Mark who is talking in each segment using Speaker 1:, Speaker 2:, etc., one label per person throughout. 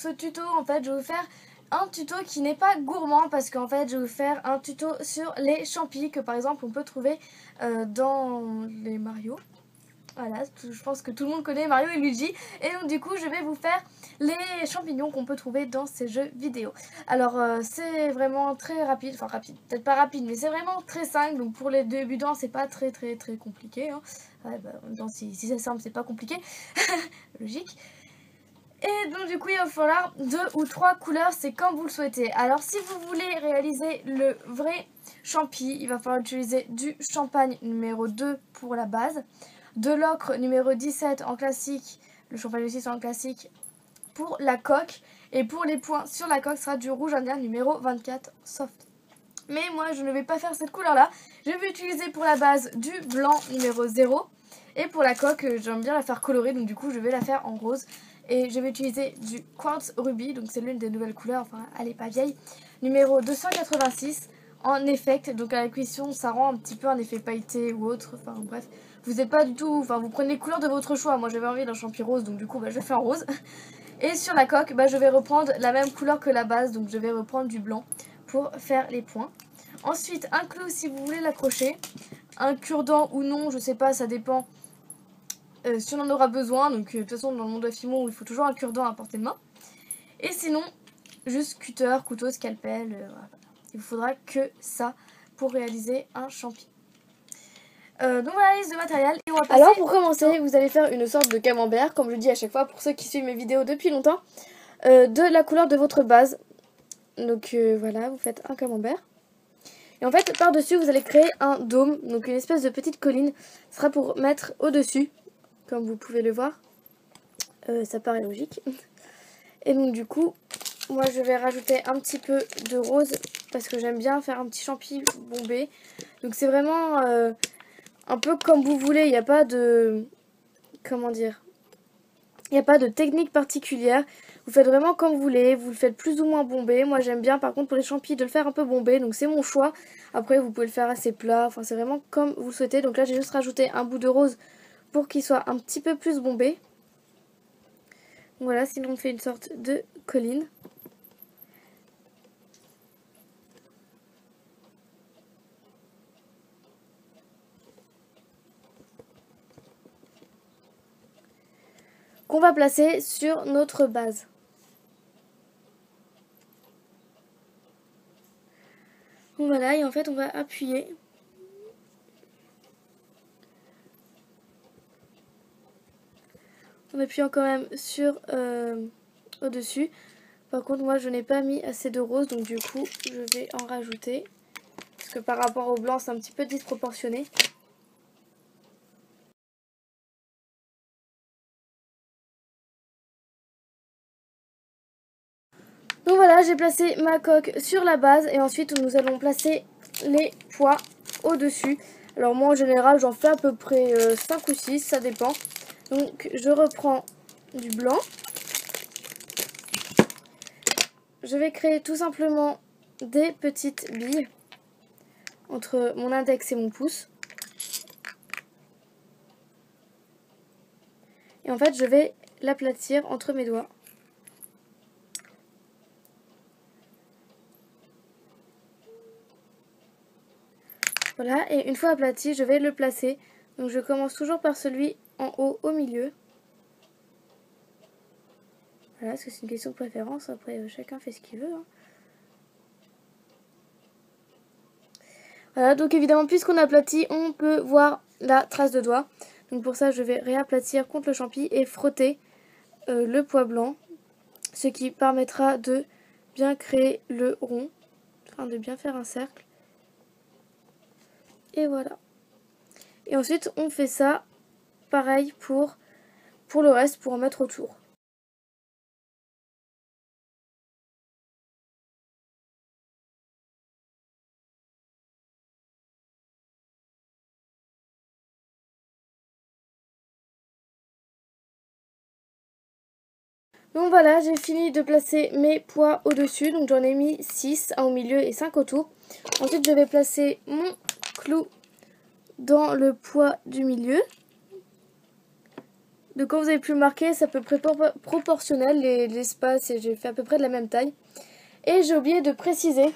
Speaker 1: ce tuto, en fait, je vais vous faire un tuto qui n'est pas gourmand parce qu'en fait, je vais vous faire un tuto sur les champignons que par exemple on peut trouver dans les Mario. Voilà, je pense que tout le monde connaît Mario et Luigi. Et donc du coup, je vais vous faire les champignons qu'on peut trouver dans ces jeux vidéo. Alors, c'est vraiment très rapide. Enfin, rapide, peut-être pas rapide, mais c'est vraiment très simple. Donc pour les débutants, c'est pas très compliqué. Hein. Ouais, bah, en même temps, si c'est simple, c'est pas compliqué. Logique. Et donc du coup, il va falloir 2 ou 3 couleurs, c'est comme vous le souhaitez. Alors, si vous voulez réaliser le vrai champi, il va falloir utiliser du champagne numéro 2 pour la base. De l'ocre numéro 17 en classique, le champagne aussi c'est en classique, pour la coque. Et pour les points sur la coque, sera du rouge indien numéro 24 soft. Mais moi, je ne vais pas faire cette couleur-là. Je vais utiliser pour la base du blanc numéro 0. Et pour la coque, j'aime bien la faire colorée, donc du coup, je vais la faire en rose. Et je vais utiliser du quartz rubis, donc c'est l'une des nouvelles couleurs, enfin, elle n'est pas vieille. Numéro 286 en effect, donc à la cuisson, ça rend un petit peu un effet pailleté ou autre, enfin bref. Vous n'êtes pas du tout, enfin vous prenez les couleurs de votre choix. Moi j'avais envie d'un champi rose, donc du coup je vais faire rose. Et sur la coque, je vais reprendre la même couleur que la base, donc je vais reprendre du blanc pour faire les points. Ensuite, un clou si vous voulez l'accrocher. Un cure-dent ou non, je sais pas, ça dépend si on en aura besoin. Donc de toute façon dans le monde de Fimo, il faut toujours un cure-dent à portée de main. Et sinon, juste cutter, couteau, scalpel, voilà. Il vous faudra que ça pour réaliser un champi. Donc voilà la liste de matériel. Et on va passer. Alors pour commencer, vous allez faire une sorte de camembert, comme je dis à chaque fois pour ceux qui suivent mes vidéos depuis longtemps, de la couleur de votre base. Donc voilà, vous faites un camembert. Et en fait, par-dessus, vous allez créer un dôme, donc une espèce de petite colline. Ce sera pour mettre au-dessus, comme vous pouvez le voir. Ça paraît logique. Et donc du coup, moi je vais rajouter un petit peu de rose, parce que j'aime bien faire un petit champi bombé. Donc c'est vraiment un peu comme vous voulez, il n'y a pas de... Comment dire ? Il n'y a pas de technique particulière. Vous faites vraiment comme vous voulez. Vous le faites plus ou moins bombé. Moi j'aime bien par contre pour les champis de le faire un peu bombé. Donc c'est mon choix. Après vous pouvez le faire assez plat. Enfin c'est vraiment comme vous le souhaitez. Donc là j'ai juste rajouté un bout de rose pour qu'il soit un petit peu plus bombé. Donc voilà, sinon on fait une sorte de colline. Qu'on va placer sur notre base. Donc voilà, et en fait on va appuyer. En appuyant quand même sur au-dessus. Par contre moi je n'ai pas mis assez de rose, donc du coup je vais en rajouter. Parce que par rapport au blanc c'est un petit peu disproportionné. Donc voilà, j'ai placé ma coque sur la base et ensuite nous allons placer les pois au-dessus. Alors moi en général j'en fais à peu près 5 ou 6, ça dépend. Donc je reprends du blanc. Je vais créer tout simplement des petites billes entre mon index et mon pouce. Et en fait je vais l'aplatir entre mes doigts. Voilà, et une fois aplati, je vais le placer. Donc je commence toujours par celui en haut au milieu. Voilà, parce que c'est une question de préférence. Après, chacun fait ce qu'il veut. Hein. Voilà, donc évidemment, puisqu'on a aplati, on peut voir la trace de doigt. Donc pour ça, je vais réaplatir contre le champi et frotter le pois blanc. Ce qui permettra de bien créer le rond. Enfin, de bien faire un cercle. Et voilà. Et ensuite, on fait ça, pareil pour le reste, pour en mettre autour. Donc voilà, j'ai fini de placer mes pois au-dessus. Donc j'en ai mis 6, un au milieu et 5 autour. Ensuite, je vais placer mon clou dans le pois du milieu. Donc comme vous avez pu le marquer, c'est à peu près proportionnel l'espace et j'ai fait à peu près de la même taille. Et j'ai oublié de préciser,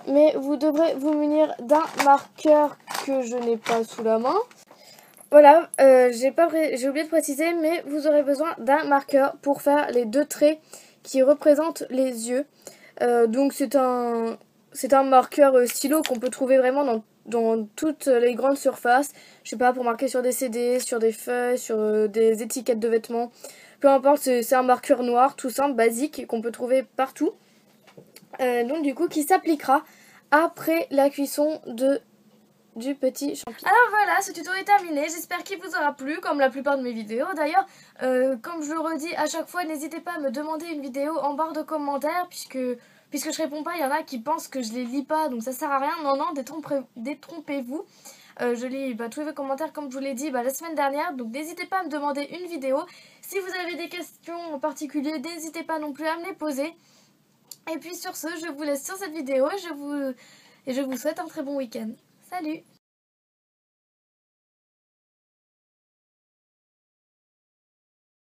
Speaker 1: mais vous devrez vous munir d'un marqueur que je n'ai pas sous la main. Voilà, j'ai oublié de préciser, mais vous aurez besoin d'un marqueur pour faire les 2 traits qui représentent les yeux. Donc c'est un marqueur stylo qu'on peut trouver vraiment dans toutes les grandes surfaces. Je sais pas, pour marquer sur des CD, sur des feuilles, sur des étiquettes de vêtements. Peu importe, c'est un marqueur noir, tout simple, basique, qu'on peut trouver partout. Donc du coup, qui s'appliquera après la cuisson du petit champignon. Alors voilà, ce tuto est terminé, j'espère qu'il vous aura plu, comme la plupart de mes vidéos. D'ailleurs, comme je le redis à chaque fois, n'hésitez pas à me demander une vidéo en barre de commentaires, puisque je réponds pas, il y en a qui pensent que je les lis pas, donc ça sert à rien. Non, détrompez-vous. Je lis tous les commentaires, comme je vous l'ai dit la semaine dernière, donc n'hésitez pas à me demander une vidéo. Si vous avez des questions en particulier, n'hésitez pas non plus à me les poser. Et puis sur ce, je vous laisse sur cette vidéo et je vous souhaite un très bon week-end. Salut!